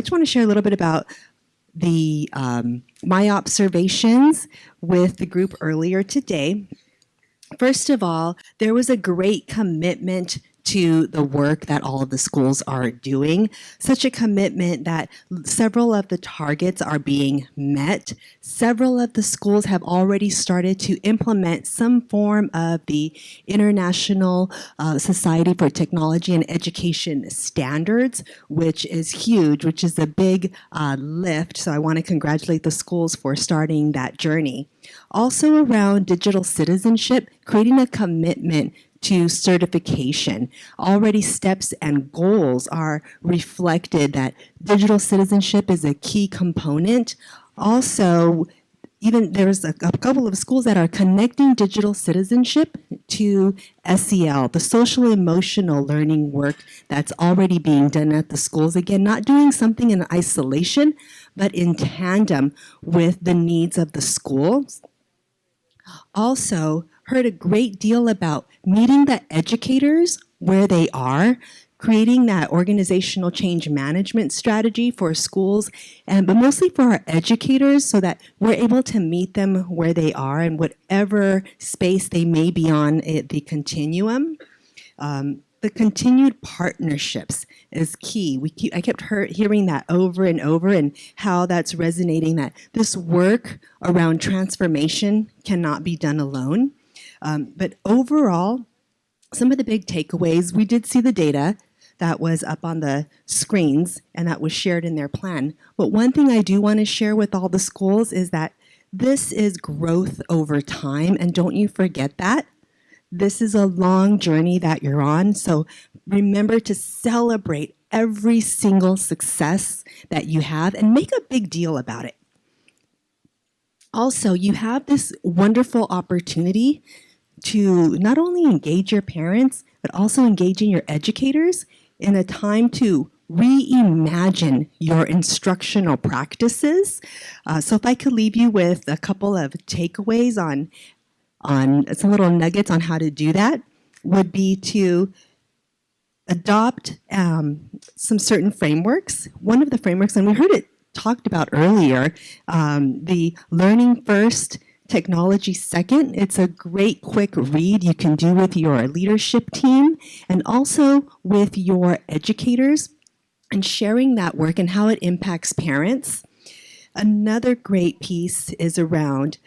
I just want to share a little bit about the my observations with the group earlier today. First of all, there was a great commitment to the work that all of the schools are doing, such a commitment that several of the targets are being met. Several of the schools have already started to implement some form of the International Society for Technology and Education standards, which is huge, which is a big lift. So I want to congratulate the schools for starting that journey. Also around digital citizenship, creating a commitment to certification. Already steps and goals are reflected that digital citizenship is a key component. Also, even there's a couple of schools that are connecting digital citizenship to SEL, the social emotional learning work that's already being done at the schools. Again, not doing something in isolation, but in tandem with the needs of the schools. Also, heard a great deal about meeting the educators where they are, creating that organizational change management strategy for schools, but mostly for our educators so that we're able to meet them where they are in whatever space they may be on the continuum. The continued partnerships is key. I kept hearing that over and over, and how that's resonating, that this work around transformation cannot be done alone. But overall, some of the big takeaways, we did see the data that was up on the screens and that was shared in their plan. But one thing I do want to share with all the schools is that this is growth over time, and don't you forget that. This is a long journey that you're on, so remember to celebrate every single success that you have and make a big deal about it. Also, you have this wonderful opportunity to not only engage your parents, but also engaging your educators in a time to reimagine your instructional practices. So if I could leave you with a couple of takeaways on some little nuggets on how to do that, would be to adopt some certain frameworks. One of the frameworks, and we heard it talked about earlier, the learning first, technology second. It's a great quick read you can do with your leadership team and also with your educators, and sharing that work and how it impacts parents. Another great piece is around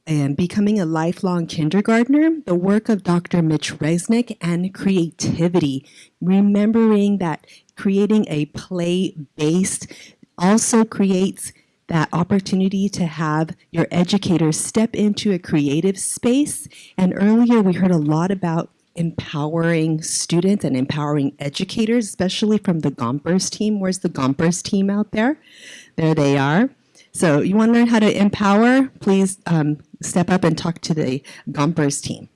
becoming a lifelong kindergartner, the work of Dr. Mitch Resnick, and creativity. Remembering that creating a play-based also creates that opportunity to have your educators step into a creative space. And earlier we heard a lot about empowering students and empowering educators, especially from the Gompers team. Where's the Gompers team out there? There they are. So you want to learn how to empower? Please step up and talk to the Gompers team.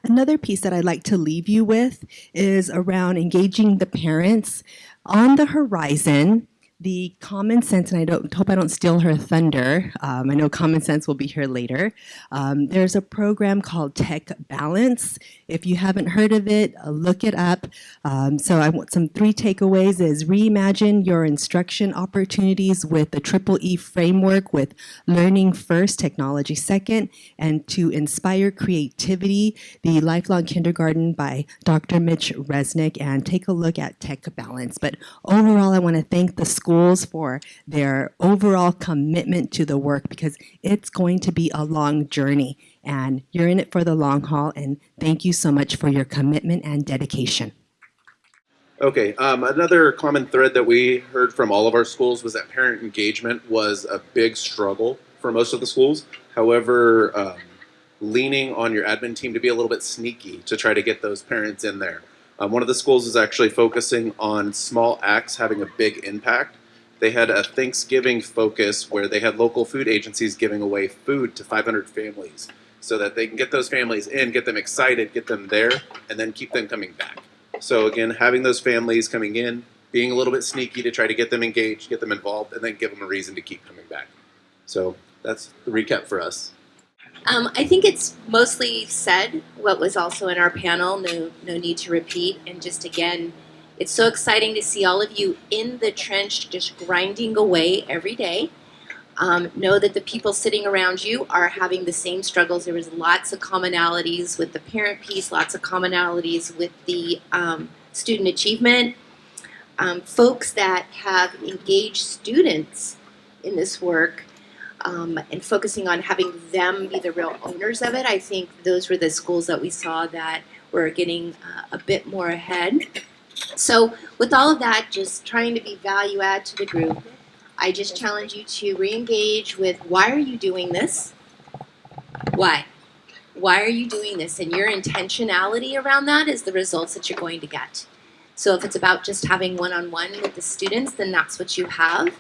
Another piece that I'd like to leave you with is around engaging the parents. On the horizon, the Common Sense, and I hope I don't steal her thunder. I know Common Sense will be here later. There's a program called Tech Balance. If you haven't heard of it, look it up. So I want some 3 takeaways is reimagine your instruction opportunities with the Triple E framework with learning first, technology second, and to inspire creativity, the Lifelong Kindergarten by Dr. Mitch Resnick, and take a look at Tech Balance. But overall, I want to thank the schools for their overall commitment to the work, because it's going to be a long journey and you're in it for the long haul, and thank you so much for your commitment and dedication. Okay, another common thread that we heard from all of our schools was that parent engagement was a big struggle for most of the schools. However, leaning on your admin team to be a little bit sneaky to try to get those parents in there. One of the schools is actually focusing on small acts having a big impact. They had a Thanksgiving focus where they had local food agencies giving away food to 500 families so that they can get those families in, get them excited, get them there, and then keep them coming back. So again, having those families coming in, being a little bit sneaky to try to get them engaged, get them involved, and then give them a reason to keep coming back. So that's the recap for us. I think it's mostly said what was also in our panel, no need to repeat, and just again, It's so exciting to see all of you in the trench just grinding away every day. Know that the people sitting around you are having the same struggles. There was lots of commonalities with the parent piece, lots of commonalities with the student achievement. Folks that have engaged students in this work and focusing on having them be the real owners of it. I think those were the schools that we saw that were getting a bit more ahead. So with all of that, just trying to be value add to the group, I just challenge you to re-engage with why are you doing this? Why? Why are you doing this? And your intentionality around that is the results that you're going to get. So if it's about just having one-on-one with the students, then that's what you have.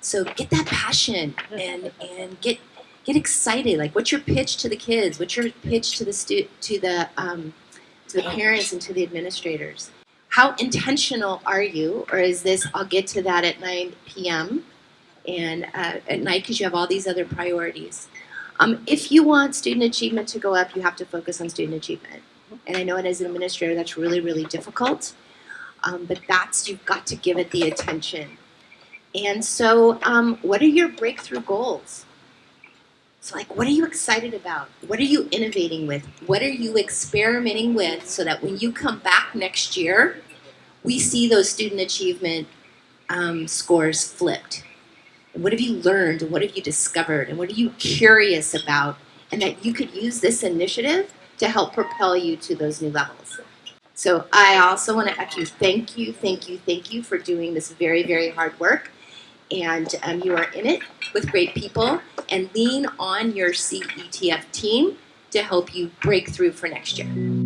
So get that passion and get excited. Like, what's your pitch to the kids? What's your pitch to the parents and to the administrators? How intentional are you? Or is this, I'll get to that at 9 p.m. and at night because you have all these other priorities. If you want student achievement to go up, you have to focus on student achievement. And I know as an administrator that's really, really difficult. But you've got to give it the attention. And so what are your breakthrough goals? So like, what are you excited about? What are you innovating with? What are you experimenting with so that when you come back next year, we see those student achievement scores flipped? And what have you learned? And what have you discovered? And what are you curious about? And that you could use this initiative to help propel you to those new levels. So I also want to echo thank you for doing this very, very hard work. And you are in it with great people, and lean on your CETF team to help you break through for next year.